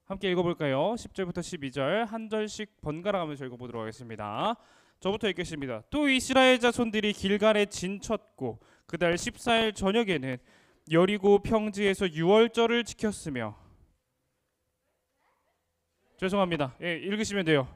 함께 읽어볼까요? 10절부터 12절 한 절씩 번갈아 가면서 읽어보도록 하겠습니다. 저부터 읽겠습니다. 또 이스라엘 자손들이 길갈에 진쳤고 그달 14일 저녁에는 여리고 평지에서 유월절을 지켰으며, 죄송합니다. 예, 읽으시면 돼요.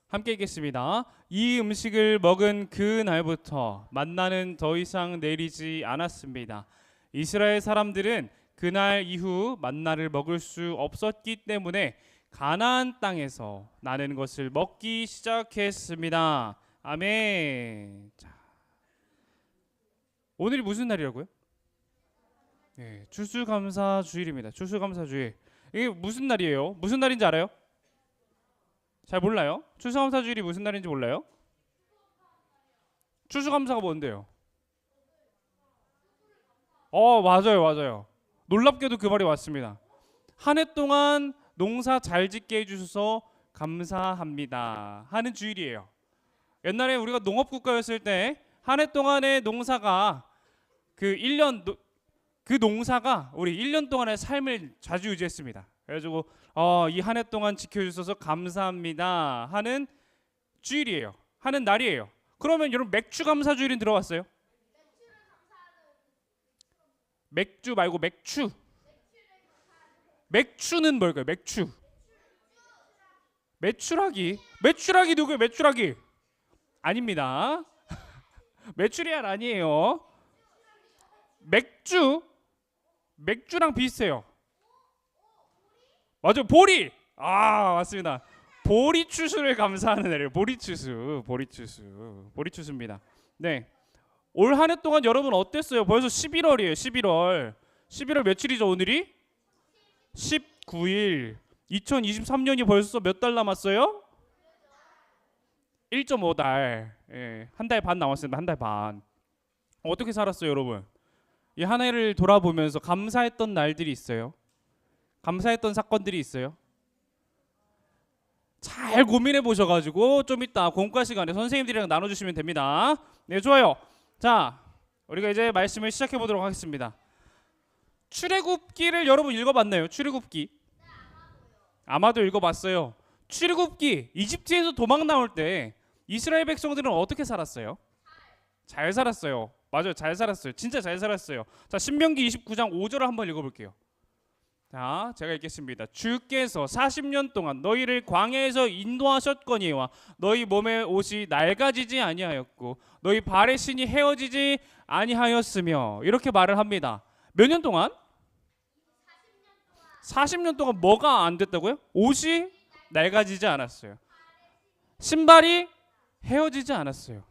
함께 읽겠습니다. 이 음식을 먹은 그 날부터 만나는 더 이상 내리지 않았습니다. 이스라엘 사람들은 그날 이후 만나를 먹을 수 없었기 때문에 가나안 땅에서 나는 것을 먹기 시작했습니다. 아멘. 자, 오늘이 무슨 날이라고요? 네, 추수감사주일입니다. 추수감사주일. 이게 무슨 날이에요? 무슨 날인지 알아요? 잘 몰라요? 추수감사주일이 무슨 날인지 몰라요? 추수감사가 뭔데요? 맞아요. 놀랍게도 그 말이 왔습니다. 한 해 동안 농사 잘 짓게 해주셔서 감사합니다 하는 주일이에요. 옛날에 우리가 농업국가였을 때 한 해 동안의 농사가 그 농사가 우리 1년 동안의 삶을 좌지우지했습니다. 그래가지고 이 한 해 동안 지켜주셔서 감사합니다 하는 주일이에요. 하는 날이에요. 그러면 여러분 맥주 감사 주일은 들어봤어요? 맥주 말고 맥추. 맥추는 뭘까요? 맥추. 메추라기. 메추라기 누구예요? 메추라기. 아닙니다. 메추리알 아니에요. 맥주랑 비슷해요. 맞아요. 보리. 맞습니다. 보리추수를 감사하는 날이에요. 보리추수입니다. 네. 올 한 해 동안 여러분 어땠어요? 벌써 11월이에요. 11월 며칠이죠 오늘이? 19일. 2023년이 벌써 몇 달 남았어요? 1.5달. 예, 한 달 반 남았습니다. 한 달 반. 어떻게 살았어요 여러분? 이 한 해를 돌아보면서 감사했던 날들이 있어요? 감사했던 사건들이 있어요? 잘 고민해 보셔가지고 좀 이따 공과 시간에 선생님들이랑 나눠주시면 됩니다. 네, 좋아요. 자, 우리가 이제 말씀을 시작해 보도록 하겠습니다. 출애굽기를 여러분 읽어봤나요? 출애굽기? 아마도 읽어봤어요. 출애굽기, 이집트에서 도망 나올 때 이스라엘 백성들은 어떻게 살았어요? 잘 살았어요. 맞아요, 잘 살았어요. 진짜 잘 살았어요. 자, 신명기 29장 5절을 한번 읽어볼게요. 자, 제가 읽겠습니다. 주께서 40년 동안 너희를 광야에서 인도하셨거니와 너희 몸의 옷이 낡아지지 아니하였고 너희 발의 신이 헤어지지 아니하였으며, 이렇게 말을 합니다. 몇 년 동안? 40년 동안 뭐가 안 됐다고요? 옷이 낡아지지 않았어요. 신발이 헤어지지 않았어요.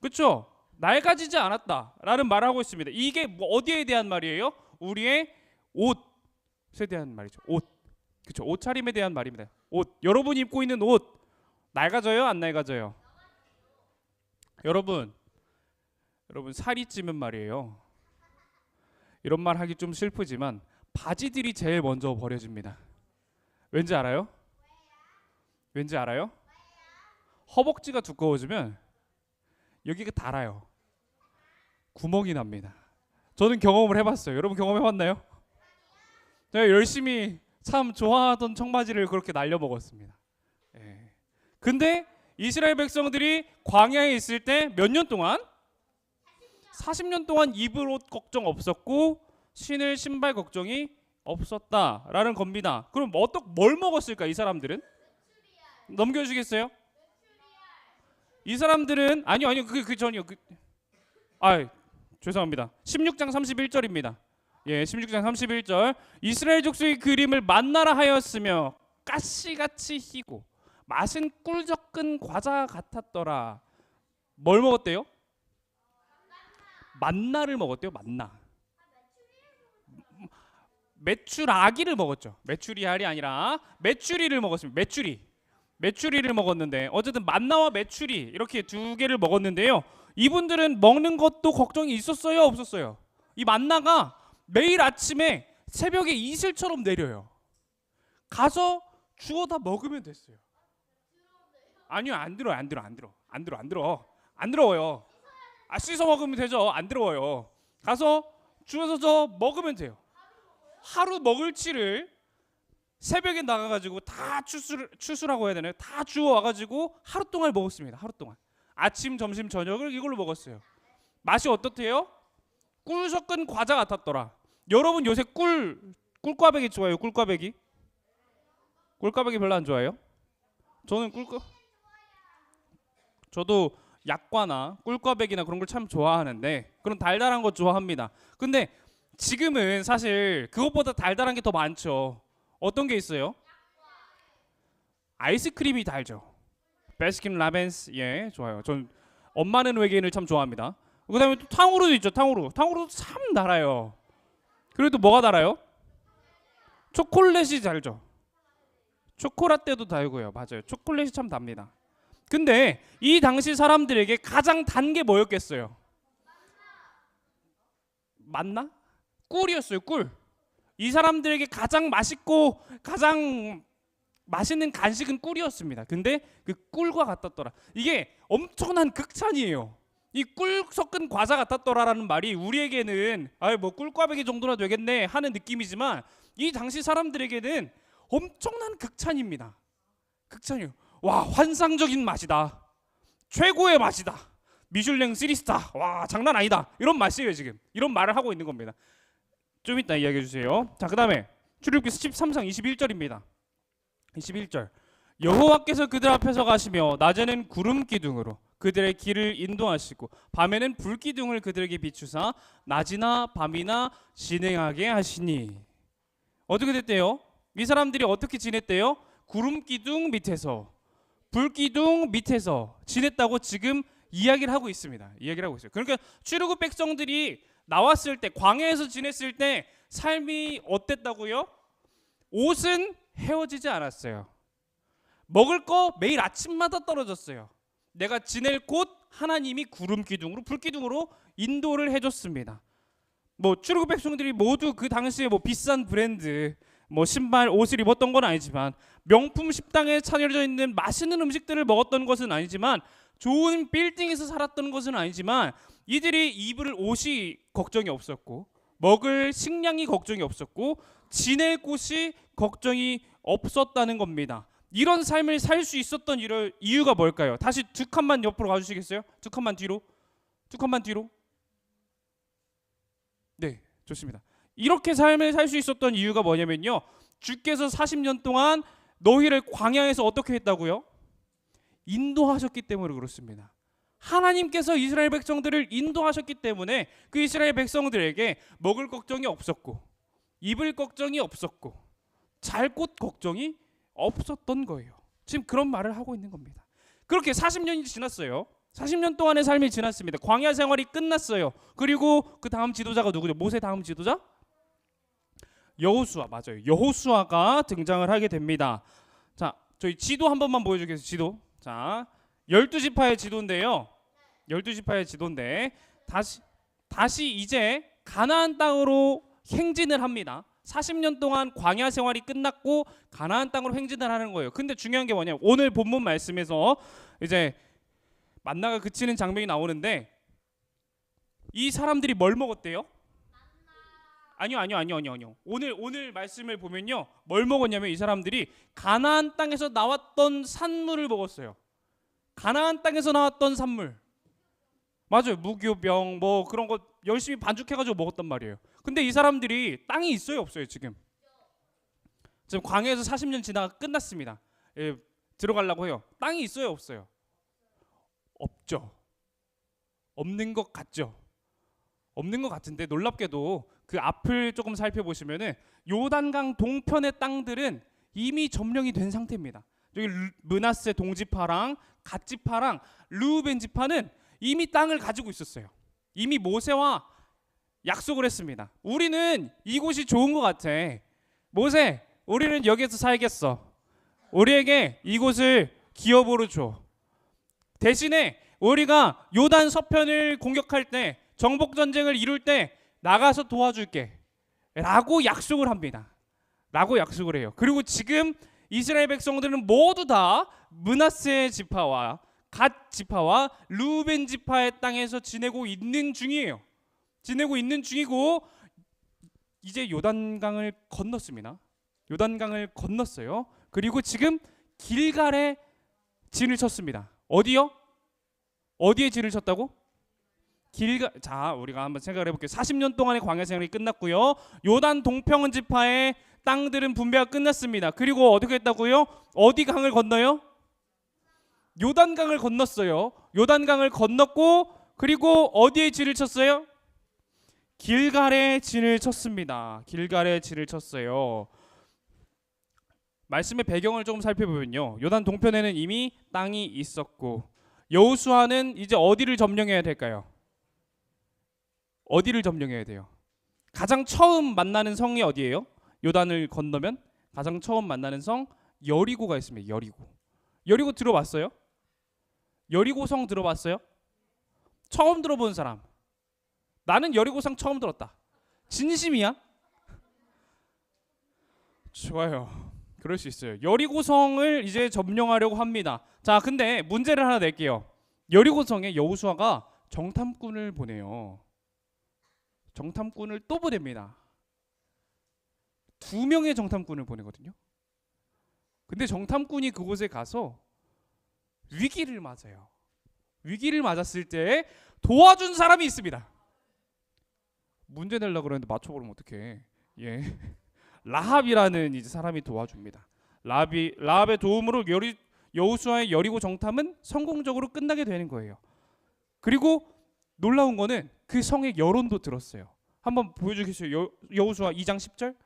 그렇죠? 낡아지지 않았다라는 말을 하고 있습니다. 이게 어디에 대한 말이에요? 우리의 옷에 대한 말이죠. 옷. 그렇죠. 옷차림에 대한 말입니다. 옷. 여러분이 입고 있는 옷 낡아져요? 안 낡아져요? 여러분 살이 찌면 말이에요. 이런 말 하기 좀 슬프지만 바지들이 제일 먼저 버려집니다. 왠지 알아요? 허벅지가 두꺼워지면 여기가 닳아요. 구멍이 납니다. 저는 경험을 해봤어요. 여러분 경험해봤나요? 제가 열심히 참 좋아하던 청바지를 그렇게 날려먹었습니다. 예. 근데 이스라엘 백성들이 광야에 있을 때 몇 년 동안? 40년 동안 입을 옷 걱정 없었고 신을 신발 걱정이 없었다라는 겁니다. 그럼 뭘 먹었을까 이 사람들은? 넘겨주시겠어요? 이 사람들은 아니요 그 전이요. 죄송합니다. 16장 31절입니다. 예, 16장 31절. 이스라엘 족속의 그림을 만나라 하였으며 가시같이 희고 맛은 꿀 섞은 과자 같았더라. 뭘 먹었대요? 만나를 먹었대요. 만나. 메추라기를 먹었죠. 메추리알이 아니라 메추리를 먹었습니다. 메추리를 먹었는데 어쨌든 만나와 메추리 이렇게 두 개를 먹었는데요. 이분들은 먹는 것도 걱정이 있었어요, 없었어요? 이 만나가 매일 아침에 새벽에 이슬처럼 내려요. 가서 주워다 먹으면 됐어요. 아니요, 안 들어요, 안 들어요. 씻어 먹으면 되죠. 안 들어요. 가서 주워서 먹으면 돼요. 하루 먹을 치를 새벽에 나가가지고 다 추수라고 해야 되나요? 다 주워 와가지고 하루 동안 먹었습니다. 하루 동안 아침, 점심, 저녁을 이걸로 먹었어요. 맛이 어떻대요? 꿀 섞은 과자 같았더라. 여러분 요새 꿀꽈배기 좋아해요? 꿀꽈배기 별로 안 좋아해요? 저도 약과나 꿀꽈배기나 그런 걸 참 좋아하는데 그런 달달한 거 좋아합니다. 근데 지금은 사실 그것보다 달달한 게 더 많죠. 어떤 게 있어요? 아이스크림이 달죠. 베스킨 라빈스, 예, 좋아요. 전 엄마는 외계인을 참 좋아합니다. 그다음에 또 탕후루도 있죠. 탕후루도 참 달아요. 그래도 뭐가 달아요? 초콜릿이 달죠. 초코라떼도 달고요. 맞아요. 초콜릿이 참 답니다. 근데 이 당시 사람들에게 가장 단 게 뭐였겠어요? 맞나? 꿀이었어요. 꿀. 이 사람들에게 가장 맛있고 가장 맛있는 간식은 꿀이었습니다. 근데 그 꿀과 같았더라. 이게 엄청난 극찬이에요. 이 꿀 섞은 과자 같았더라라는 말이 우리에게는 뭐 꿀꽈배기 정도나 되겠네 하는 느낌이지만 이 당시 사람들에게는 엄청난 극찬입니다. 극찬이요. 와, 환상적인 맛이다. 최고의 맛이다. 미슐랭 3스타. 와, 장난 아니다. 이런 맛이에요 지금. 이런 말을 하고 있는 겁니다. 좀 이따 이야기해 주세요. 자, 그다음에 출애굽기 13장 21절입니다. 21절. 여호와께서 그들 앞에서 가시며 낮에는 구름 기둥으로 그들의 길을 인도하시고 밤에는 불 기둥을 그들에게 비추사 낮이나 밤이나 진행하게 하시니. 어떻게 됐대요? 이 사람들이 어떻게 지냈대요? 구름 기둥 밑에서 불 기둥 밑에서 지냈다고 지금 이야기를 하고 있습니다. 이야기를 하고 있어요. 그러니까 출애굽 백성들이 나왔을 때 광야에서 지냈을 때 삶이 어땠다고요? 옷은 헤어지지 않았어요. 먹을 거 매일 아침마다 떨어졌어요. 내가 지낼 곳 하나님이 구름 기둥으로 불 기둥으로 인도를 해줬습니다. 출애굽 백성들이 모두 그 당시에 비싼 브랜드 신발 옷을 입었던 건 아니지만 명품 식당에 차려져 있는 맛있는 음식들을 먹었던 것은 아니지만 좋은 빌딩에서 살았던 것은 아니지만 이들이 입을 옷이 걱정이 없었고 먹을 식량이 걱정이 없었고 지낼 곳이 걱정이 없었다는 겁니다. 이런 삶을 살 수 있었던 이유가 뭘까요? 다시 두 칸만 옆으로 가주시겠어요? 두 칸만 뒤로. 네, 좋습니다. 이렇게 삶을 살 수 있었던 이유가 뭐냐면요, 주께서 40년 동안 너희를 광야에서 어떻게 했다고요? 인도하셨기 때문에 그렇습니다. 하나님께서 이스라엘 백성들을 인도하셨기 때문에 그 이스라엘 백성들에게 먹을 걱정이 없었고 입을 걱정이 없었고 잘 곳 걱정이 없었던 거예요. 지금 그런 말을 하고 있는 겁니다. 그렇게 40년이 지났어요. 40년 동안의 삶이 지났습니다. 광야 생활이 끝났어요. 그리고 그 다음 지도자가 누구죠? 모세 다음 지도자? 여호수아. 맞아요. 여호수아가 등장을 하게 됩니다. 자, 저희 지도 한 번만 보여주겠어요. 지도. 자, 12지파의 지도인데요. 12지파의 지도인데 다시 이제 가나안 땅으로 행진을 합니다. 40년 동안 광야 생활이 끝났고 가나안 땅으로 행진을 하는 거예요. 근데 중요한 게 뭐냐면 오늘 본문 말씀에서 이제 만나가 그치는 장면이 나오는데 이 사람들이 뭘 먹었대요? 아니요. 오늘 말씀을 보면요, 뭘 먹었냐면 이 사람들이 가나안 땅에서 나왔던 산물을 먹었어요. 가나안 땅에서 나왔던 산물. 맞아요. 무교병 그런 거 열심히 반죽해가지고 먹었단 말이에요. 근데 이 사람들이 땅이 있어요, 없어요? 지금 광야에서 40년 지나가 끝났습니다. 예, 들어가려고 해요. 땅이 있어요, 없어요? 없죠. 없는 것 같죠. 없는 것 같은데 놀랍게도 그 앞을 조금 살펴보시면은 요단강 동편의 땅들은 이미 점령이 된 상태입니다. 여기 므낫세 동지파랑 갓지파랑 르우벤 지파는 이미 땅을 가지고 있었어요. 이미 모세와 약속을 했습니다. 우리는 이곳이 좋은 것 같아. 모세, 우리는 여기서 살겠어. 우리에게 이곳을 기업으로 줘. 대신에 우리가 요단 서편을 공격할 때, 정복 전쟁을 이룰 때 나가서 도와줄게 라고 약속을 합니다. 라고 약속을 해요. 그리고 지금 이스라엘 백성들은 모두 다 므낫세 지파와 갓 지파와 루벤 지파의 땅에서 지내고 있는 중이에요. 지내고 있는 중이고 이제 요단강을 건넜습니다. 요단강을 건넜어요. 그리고 지금 길갈에 진을 쳤습니다. 어디요? 어디에 진을 쳤다고? 길갈. 자, 우리가 한번 생각을 해볼게요. 40년 동안의 광야 생활이 끝났고요. 요단 동평원 지파의 땅들은 분배가 끝났습니다. 그리고 어떻게 했다고요? 어디 강을 건너요? 요단강을 건넜어요. 요단강을 건넜고 그리고 어디에 진을 쳤어요? 길갈에 진을 쳤습니다. 길갈에 진을 쳤어요. 말씀의 배경을 조금 살펴보면요. 요단 동편에는 이미 땅이 있었고 여호수아는 이제 어디를 점령해야 될까요? 어디를 점령해야 돼요? 가장 처음 만나는 성이 어디예요? 요단을 건너면 가장 처음 만나는 성 여리고가 있습니다. 여리고. 여리고 들어봤어요? 여리고성 들어봤어요? 처음 들어본 사람. 나는 여리고성 처음 들었다. 진심이야? 좋아요. 그럴 수 있어요. 여리고성을 이제 점령하려고 합니다. 자, 근데 문제를 하나 낼게요. 여리고성에 여호수아가 정탐꾼을 보내요. 정탐꾼을 또 보냅니다. 2명의 정탐꾼을 보내거든요. 근데 정탐꾼이 그곳에 가서 위기를 맞아요. 위기를 맞았을 때 도와준 사람이 있습니다. 문제 내려고 그러는데 맞춰보면 어떡해. 예. 라합이라는 이제 사람이 도와줍니다. 라합의 도움으로 여호수아의 여리고 정탐은 성공적으로 끝나게 되는 거예요. 그리고 놀라운 거는 그 성의 여론도 들었어요. 한번 보여주겠어요? 여호수아 2장 10절?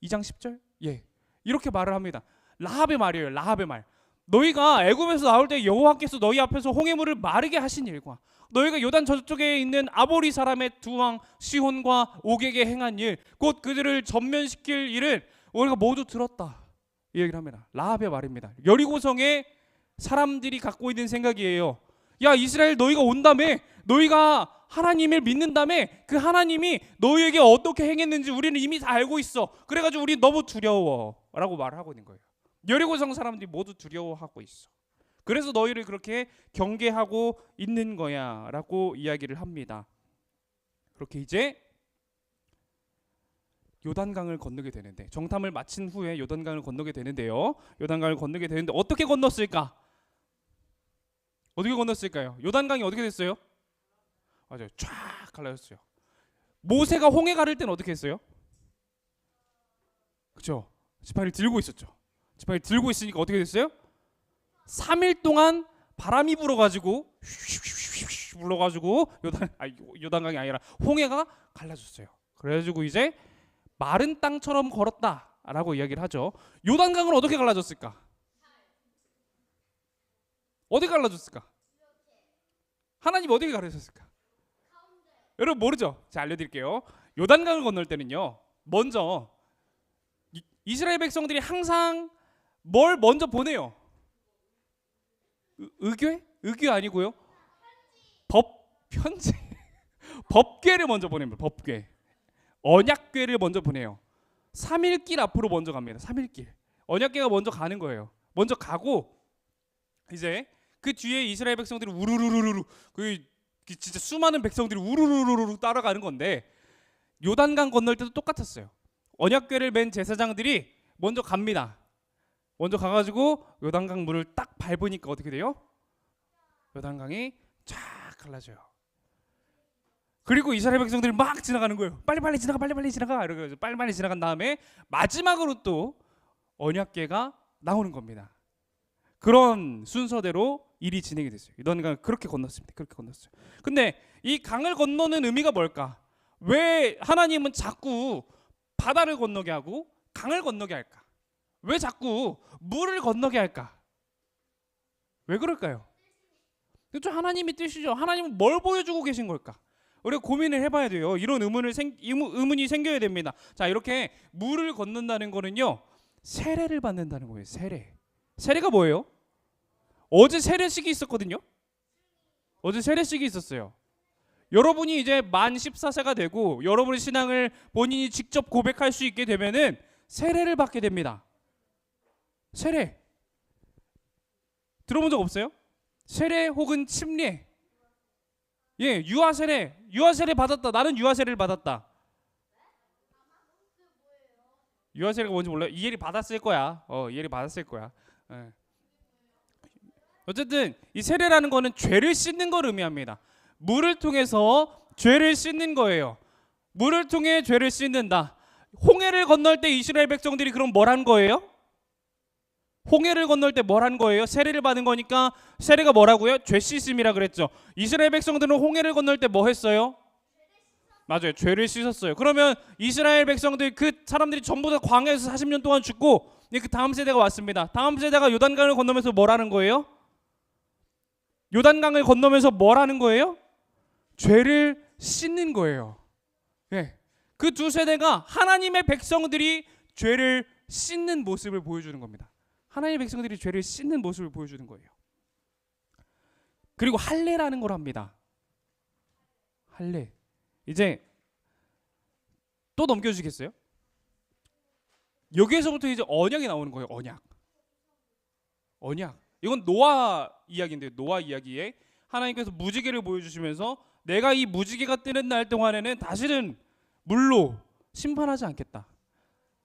2장 10절? 예. 이렇게 말을 합니다. 라합의 말이에요. 라합의 말. 너희가 애굽에서 나올 때 여호와께서 너희 앞에서 홍해물을 마르게 하신 일과 너희가 요단 저쪽에 있는 아모리 사람의 두 왕 시혼과 옥에게 행한 일, 곧 그들을 전면시킬 일을 우리가 모두 들었다. 이 얘기를 합니다. 라합의 말입니다. 여리고성의 사람들이 갖고 있는 생각이에요. 야, 이스라엘 너희가 온다며, 너희가 하나님을 믿는다며, 그 하나님이 너희에게 어떻게 행했는지 우리는 이미 다 알고 있어. 그래가지고 우리 너무 두려워라고 말을 하고 있는 거예요. 여리고성 사람들이 모두 두려워하고 있어. 그래서 너희를 그렇게 경계하고 있는 거야라고 이야기를 합니다. 그렇게 이제 요단강을 건너게 되는데, 정탐을 마친 후에 요단강을 건너게 되는데요. 요단강을 건너게 되는데 어떻게 건넜을까? 어떻게 건넜을까요? 요단강이 어떻게 됐어요? 맞아요. 쫙 갈라졌어요. 모세가 홍해 가를 때는 어떻게 했어요? 그렇죠. 지팡이를 들고 있었죠. 지팡이를 들고 있으니까 어떻게 됐어요? 3일 동안 바람이 불어가지고 불어가지고 요단강이 아니라 홍해가 갈라졌어요. 그래가지고 이제 마른 땅처럼 걸었다라고 이야기를 하죠. 요단강은 어떻게 갈라졌을까? 어디 갈라졌을까? 하나님 어떻게 가르쳤을까? 여러분 모르죠? 자, 알려드릴게요. 요단강을 건널 때는요, 먼저 이스라엘 백성들이 항상 뭘 먼저 보내요? 의궤? 의궤 아니고요. 편지. 법궤를 먼저 보냅니다. 법궤. 언약궤를 먼저 보내요. 3일길 앞으로 먼저 갑니다. 3일길. 언약궤가 먼저 가는 거예요. 먼저 가고 이제 그 뒤에 이스라엘 백성들이 우르르르르 그 진짜 수많은 백성들이 우르르르르 따라가는 건데, 요단강 건널 때도 똑같았어요. 언약궤를 맨 제사장들이 먼저 갑니다. 먼저 가가지고 요단강 물을 딱 밟으니까 어떻게 돼요? 요단강이 쫙 갈라져요. 그리고 이스라엘 백성들이 막 지나가는 거예요. 빨리빨리 지나가, 빨리빨리 지나가. 이렇게 빨리빨리 지나간 다음에 마지막으로 또 언약궤가 나오는 겁니다. 그런 순서대로 일이 진행이 됐어요. 요단강을 그렇게 건넜습니다. 그렇게 건넜어요. 근데 이 강을 건너는 의미가 뭘까? 왜 하나님은 자꾸 바다를 건너게 하고 강을 건너게 할까? 왜 자꾸 물을 건너게 할까? 왜 그럴까요? 그렇죠. 하나님의 뜻이죠. 하나님은 뭘 보여주고 계신 걸까? 우리가 고민을 해봐야 돼요. 이런 의문이 생겨야 됩니다. 자, 이렇게 물을 건넌다는 거는요, 세례를 받는다는 거예요. 세례가 뭐예요? 어제 세례식이 있었거든요. 어제 세례식이 있었어요. 여러분이 이제 만 14세가 되고 여러분의 신앙을 본인이 직접 고백할 수 있게 되면은 세례를 받게 됩니다. 세례. 들어본 적 없어요? 세례 혹은 침례. 예, 유아 세례. 유아 세례 받았다. 나는 유아 세례를 받았다. 유아 세례가 뭔지 몰라요? 이해를 받았을 거야. 이해를 받았을 거야. 예. 어쨌든 이 세례라는 거는 죄를 씻는 걸 의미합니다. 물을 통해서 죄를 씻는 거예요. 물을 통해 죄를 씻는다. 홍해를 건널 때 이스라엘 백성들이 그럼 뭘 한 거예요? 홍해를 건널 때 뭘 한 거예요? 세례를 받은 거니까 세례가 뭐라고요? 죄 씻음이라 그랬죠. 이스라엘 백성들은 홍해를 건널 때 뭐 했어요? 맞아요. 죄를 씻었어요. 그러면 이스라엘 백성들 그 사람들이 전부 다 광야에서 40년 동안 죽고 그 다음 세대가 왔습니다. 다음 세대가 요단강을 건너면서 뭘 하는 거예요? 요단강을 건너면서 뭘 하는 거예요? 죄를 씻는 거예요. 예. 그 두 세대가 하나님의 백성들이 죄를 씻는 모습을 보여주는 겁니다. 하나님의 백성들이 죄를 씻는 모습을 보여주는 거예요. 그리고 할례라는 걸 합니다. 할례. 이제 또 넘겨주시겠어요? 여기에서부터 이제 언약이 나오는 거예요. 언약. 언약. 이건 노아 이야기인데 노아 이야기에 하나님께서 무지개를 보여주시면서 내가 이 무지개가 뜨는 날 동안에는 다시는 물로 심판하지 않겠다.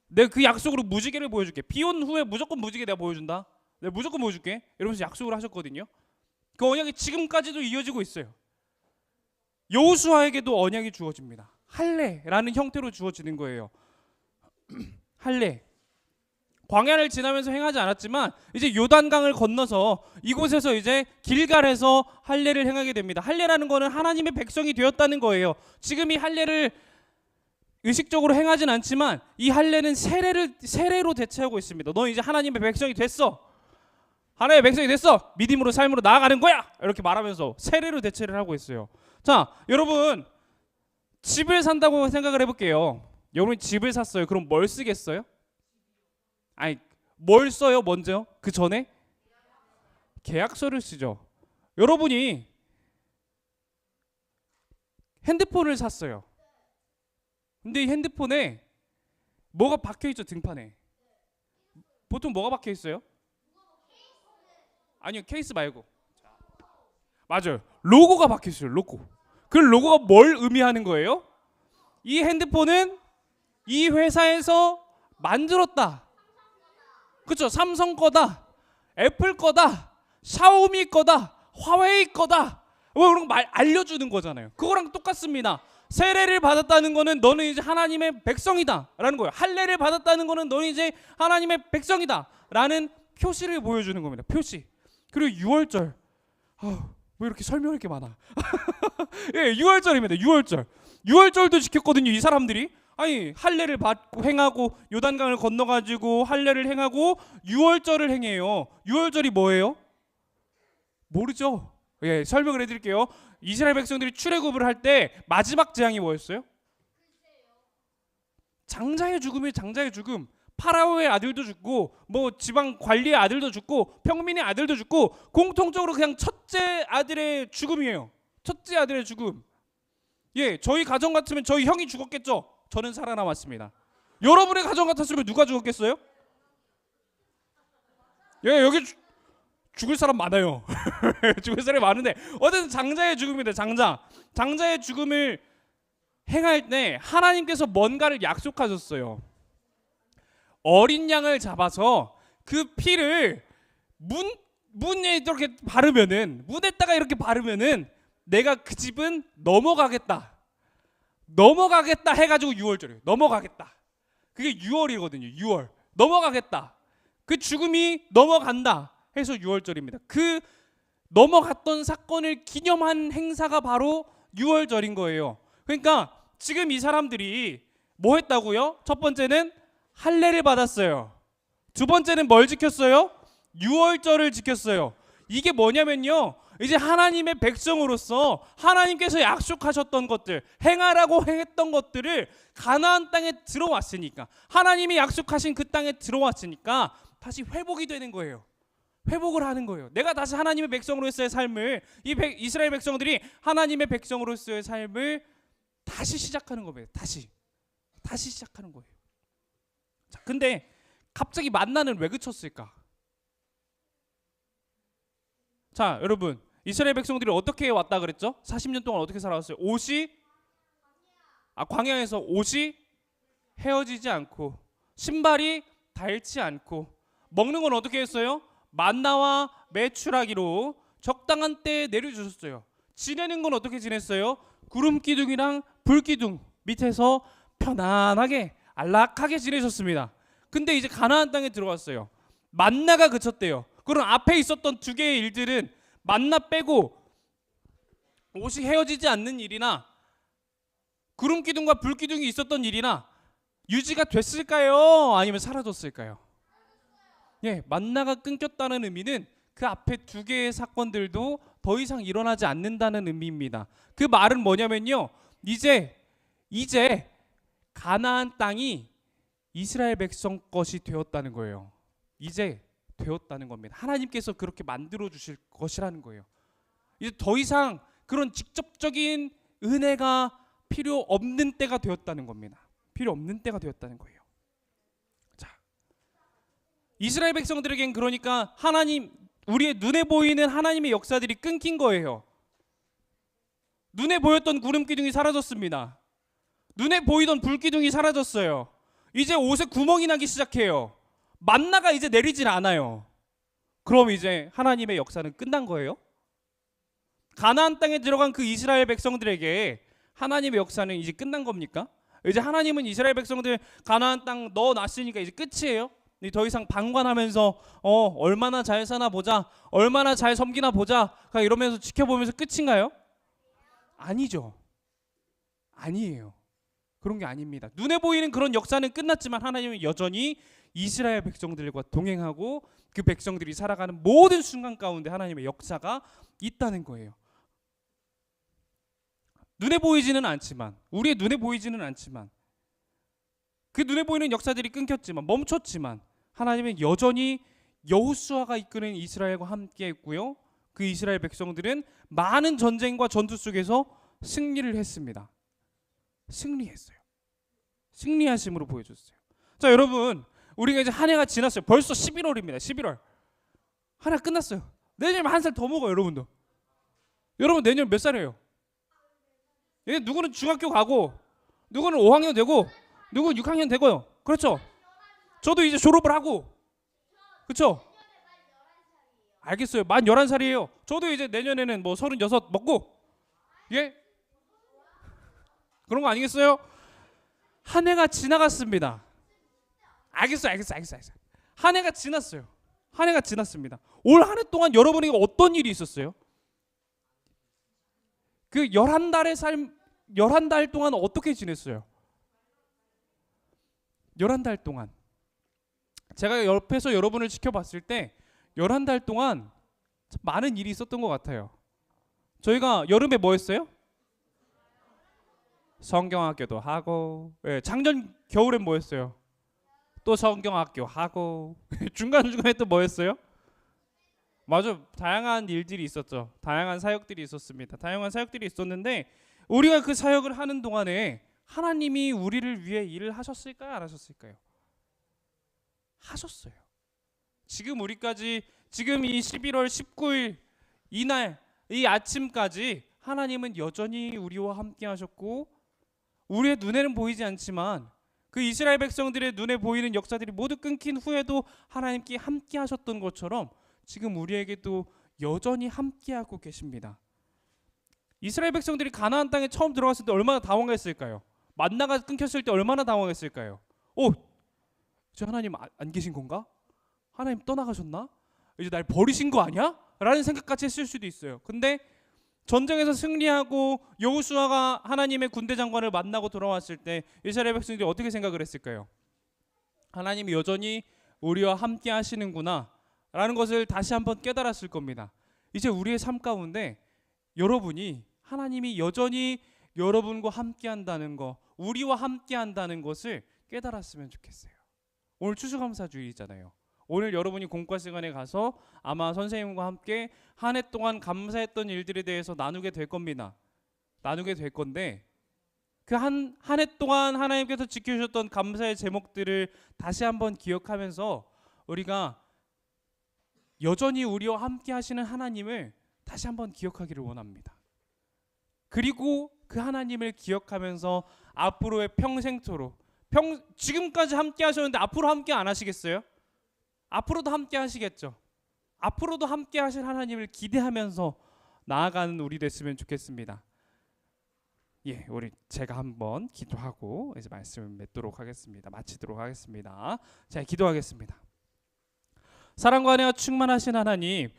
내가 그 약속으로 무지개를 보여줄게. 비 온 후에 무조건 무지개 내가 보여준다. 내가 무조건 보여줄게. 이러면서 약속을 하셨거든요. 그 언약이 지금까지도 이어지고 있어요. 여호수아에게도 언약이 주어집니다. 할례라는 형태로 주어지는 거예요. 할례. 광야를 지나면서 행하지 않았지만 이제 요단강을 건너서 이곳에서 이제 길갈에서 할례를 행하게 됩니다. 할례라는 거는 하나님의 백성이 되었다는 거예요. 지금 이 할례를 의식적으로 행하진 않지만 이 할례는 세례로 대체하고 있습니다. 너 이제 하나님의 백성이 됐어. 하나님의 백성이 됐어. 믿음으로 삶으로 나아가는 거야. 이렇게 말하면서 세례로 대체를 하고 있어요. 자, 여러분 집을 산다고 생각을 해볼게요. 여러분이 집을 샀어요. 그럼 뭘 쓰겠어요? 아니, 뭘 써요? 먼저 그 전에 계약서를 쓰죠. 여러분이 핸드폰을 샀어요. 근데 이 핸드폰에 뭐가 박혀있죠? 등판에. 보통 뭐가 박혀있어요? 아니요, 케이스 말고. 맞아요. 로고가 박혀있어요. 로고. 그 로고가 뭘 의미하는 거예요? 이 핸드폰은 이 회사에서 만들었다. 그렇죠? 삼성 거다, 애플 거다, 샤오미 거다, 화웨이 거다. 뭐 이런 거 알려주는 거잖아요. 그거랑 똑같습니다. 세례를 받았다는 거는 너는 이제 하나님의 백성이다라는 거예요. 할례를 받았다는 거는 너는 이제 하나님의 백성이다라는 표시를 보여주는 겁니다. 표시. 그리고 6월절. 왜 이렇게 설명할 게 많아? 예, 6월절입니다. 6월절. 6월절도 지켰거든요. 이 사람들이. 아니, 할례를 받고 행하고 요단강을 건너가지고 할례를 행하고 6월절을 행해요. 6월절이 뭐예요? 모르죠. 예, 설명을 해드릴게요. 이스라엘 백성들이 출애굽을 할 때 마지막 재앙이 뭐였어요? 장자의 죽음이 장자의 죽음. 파라오의 아들도 죽고 뭐 지방 관리의 아들도 죽고 평민의 아들도 죽고 공통적으로 그냥 첫째 아들의 죽음이에요. 첫째 아들의 죽음. 예, 저희 가정 같으면 저희 형이 죽었겠죠. 저는 살아남았습니다. 여러분의 가정 같았으면 누가 죽었겠어요? 예, 여기 죽을 사람 많아요. 죽을 사람이 많은데 어쨌든 장자의 죽음입니다. 장자의 죽음을 행할 때 하나님께서 뭔가를 약속하셨어요. 어린 양을 잡아서 그 피를 문에 이렇게 바르면은, 문에다가 이렇게 바르면은 내가 그 집은 넘어가겠다 해가지고 6월절이에요. 넘어가겠다. 그게 6월이거든요. 6월. 넘어가겠다. 그 죽음이 넘어간다 해서 6월절입니다. 그 넘어갔던 사건을 기념한 행사가 바로 6월절인 거예요. 그러니까 지금 이 사람들이 뭐 했다고요? 첫 번째는 할례를 받았어요. 두 번째는 뭘 지켰어요? 6월절을 지켰어요. 이게 뭐냐면요, 이제 하나님의 백성으로서 하나님께서 약속하셨던 것들, 행하라고 했던 것들을 가나안 땅에 들어왔으니까, 하나님이 약속하신 그 땅에 들어왔으니까 다시 회복이 되는 거예요. 회복을 하는 거예요. 내가 다시 하나님의 백성으로서의 삶을, 이스라엘 백성들이 하나님의 백성으로서의 삶을 다시 시작하는 겁니다. 다시 시작하는 거예요. 자, 근데 갑자기 만나는 왜 그쳤을까? 자, 여러분, 이스라엘 백성들이 어떻게 왔다 그랬죠? 40년 동안 어떻게 살아왔어요? 광야에서 옷이 헤어지지 않고 신발이 닳지 않고, 먹는 건 어떻게 했어요? 만나와 메추라기로 적당한 때에 내려주셨어요. 지내는 건 어떻게 지냈어요? 구름 기둥이랑 불 기둥 밑에서 편안하게 안락하게 지내셨습니다. 근데 이제 가나안 땅에 들어왔어요. 만나가 그쳤대요. 그럼 앞에 있었던 두 개의 일들은 만나 빼고 옷이 헤어지지 않는 일이나 구름 기둥과 불 기둥이 있었던 일이나 유지가 됐을까요? 아니면 사라졌을까요? 예, 만나가 끊겼다는 의미는 그 앞에 두 개의 사건들도 더 이상 일어나지 않는다는 의미입니다. 그 말은 뭐냐면요, 이제 가나안 땅이 이스라엘 백성 것이 되었다는 거예요. 이제 되었다는 겁니다. 하나님께서 그렇게 만들어 주실 것이라는 거예요. 이제 더 이상 그런 직접적인 은혜가 필요 없는 때가 되었다는 겁니다. 필요 없는 때가 되었다는 거예요. 자, 이스라엘 백성들에겐 그러니까 하나님, 우리의 눈에 보이는 하나님의 역사들이 끊긴 거예요. 눈에 보였던 구름 기둥이 사라졌습니다. 눈에 보이던 불 기둥이 사라졌어요. 이제 옷에 구멍이 나기 시작해요. 만나가 이제 내리질 않아요. 그럼 이제 하나님의 역사는 끝난 거예요? 가나안 땅에 들어간 그 이스라엘 백성들에게 하나님의 역사는 이제 끝난 겁니까? 이제 하나님은 이스라엘 백성들 가나안 땅 넣어놨으니까 이제 끝이에요? 더 이상 방관하면서 얼마나 잘 사나 보자, 얼마나 잘 섬기나 보자 이러면서 지켜보면서 끝인가요? 아니죠. 아니에요. 그런 게 아닙니다. 눈에 보이는 그런 역사는 끝났지만 하나님은 여전히 이스라엘 백성들과 동행하고 그 백성들이 살아가는 모든 순간 가운데 하나님의 역사가 있다는 거예요. 눈에 보이지는 않지만, 우리의 눈에 보이지는 않지만, 그 눈에 보이는 역사들이 끊겼지만, 멈췄지만 하나님은 여전히 여호수아가 이끄는 이스라엘과 함께 했고요, 그 이스라엘 백성들은 많은 전쟁과 전투 속에서 승리를 했습니다. 승리했어요. 승리하심으로 보여줬어요. 자, 여러분, 우리가 이제 한 해가 지났어요. 벌써 11월입니다. 11월. 한 해 끝났어요. 내년이면 한 살 더 먹어요, 여러분도. 여러분 내년 몇 살이에요? 누구는 중학교 가고, 누구는 5학년 되고, 누구는 6학년 되고요. 그렇죠? 저도 이제 졸업을 하고, 그렇죠? 알겠어요. 만 11살이에요. 저도 이제 내년에는 뭐 36 먹고, 예? 그런 거 아니겠어요? 한 해가 지나갔습니다. 알겠어요. 한 해가 지났어요. 한 해가 지났습니다. 올 한 해 동안 여러분에게 어떤 일이 있었어요? 그 11달의 삶, 11달 동안 어떻게 지냈어요? 11달 동안 제가 옆에서 여러분을 지켜봤을 때 11달 동안 참 많은 일이 있었던 것 같아요. 저희가 여름에 뭐 했어요? 성경학교도 하고, 작년 겨울엔 뭐 했어요? 또 성경학교 하고 중간중간에 또 뭐 했어요? 맞아, 다양한 일들이 있었죠. 다양한 사역들이 있었습니다. 다양한 사역들이 있었는데 우리가 그 사역을 하는 동안에 하나님이 우리를 위해 일을 하셨을까요? 안 하셨을까요? 하셨어요. 지금 우리까지, 지금 이 11월 19일 이날 이 아침까지 하나님은 여전히 우리와 함께 하셨고, 우리의 눈에는 보이지 않지만 그 이스라엘 백성들의 눈에 보이는 역사들이 모두 끊긴 후에도 하나님께 함께 하셨던 것처럼 지금 우리에게도 여전히 함께하고 계십니다. 이스라엘 백성들이 가나안 땅에 처음 들어갔을 때 얼마나 당황했을까요? 만나가 끊겼을 때 얼마나 당황했을까요? 저 하나님 안 계신 건가? 하나님 떠나가셨나? 이제 날 버리신 거 아니야? 라는 생각까지 했을 수도 있어요. 근데 전쟁에서 승리하고 여호수아가 하나님의 군대 장관을 만나고 돌아왔을 때 이스라엘 백성들이 어떻게 생각을 했을까요? 하나님이 여전히 우리와 함께 하시는구나 라는 것을 다시 한번 깨달았을 겁니다. 이제 우리의 삶 가운데 여러분이, 하나님이 여전히 여러분과 함께 한다는 거, 우리와 함께 한다는 것을 깨달았으면 좋겠어요. 오늘 추수감사주일이잖아요. 오늘 여러분이 공과 시간에 가서 아마 선생님과 함께 한 해 동안 감사했던 일들에 대해서 나누게 될 겁니다. 나누게 될 건데 그 한 해 동안 하나님께서 지켜주셨던 감사의 제목들을 다시 한번 기억하면서 우리가 여전히 우리와 함께 하시는 하나님을 다시 한번 기억하기를 원합니다. 그리고 그 하나님을 기억하면서 앞으로의 평생토록 지금까지 함께 하셨는데 앞으로 함께 안 하시겠어요? 앞으로도 함께 하시겠죠. 앞으로도 함께 하실 하나님을 기대하면서 나아가는 우리 됐으면 좋겠습니다. 예, 우리 제가 한번 기도하고 이제 말씀을 맺도록 하겠습니다. 마치도록 하겠습니다. 자, 기도하겠습니다. 사랑과 은혜가 충만하신 하나님,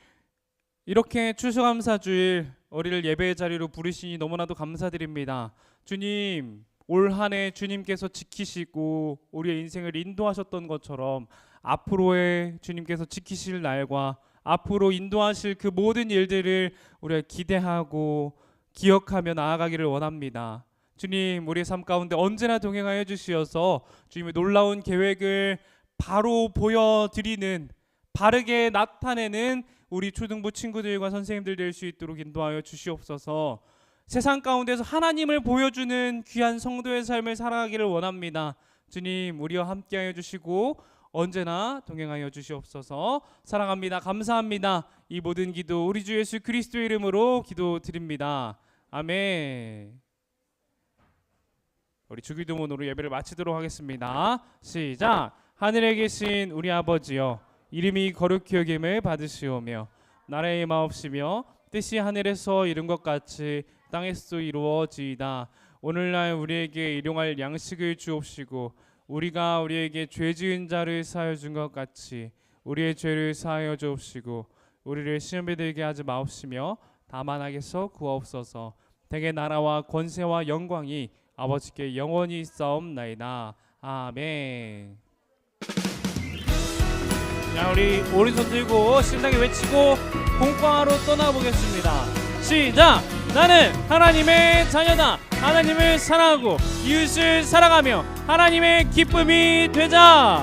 이렇게 추수감사주일 우리를 예배의 자리로 부르시니 너무나도 감사드립니다. 주님, 올 한 해 주님께서 지키시고 우리의 인생을 인도하셨던 것처럼 앞으로의 주님께서 지키실 날과 앞으로 인도하실 그 모든 일들을 우리가 기대하고 기억하며 나아가기를 원합니다. 주님, 우리의 삶 가운데 언제나 동행하여 주시어서 주님의 놀라운 계획을 바로 보여드리는, 바르게 나타내는 우리 초등부 친구들과 선생님들 될 수 있도록 인도하여 주시옵소서. 세상 가운데서 하나님을 보여주는 귀한 성도의 삶을 살아가기를 원합니다. 주님, 우리와 함께하여 주시고 언제나 동행하여 주시옵소서. 사랑합니다. 감사합니다. 이 모든 기도 우리 주 예수 그리스도의 이름으로 기도드립니다. 아멘. 우리 주기도문으로 예배를 마치도록 하겠습니다. 시작. 하늘에 계신 우리 아버지여, 이름이 거룩히 여김을 받으시오며 나라의 마옵시며 뜻이 하늘에서 이룬 것 같이 땅에서도 이루어지이다. 오늘날 우리에게 일용할 양식을 주옵시고 우리가 우리에게 죄 지은 자를 사하여 준 것 같이 우리의 죄를 사하여 주옵시고 우리를 시험에 들게 하지 마옵시며 다만 악에서 구하옵소서. 대개 나라와 권세와 영광이 아버지께 영원히 있사옵나이다. 아멘. 자, 우리 오른손 들고 신나게 외치고 공방하러 떠나보겠습니다. 시작! 나는 하나님의 자녀다. 하나님을 사랑하고 이웃을 사랑하며 하나님의 기쁨이 되자.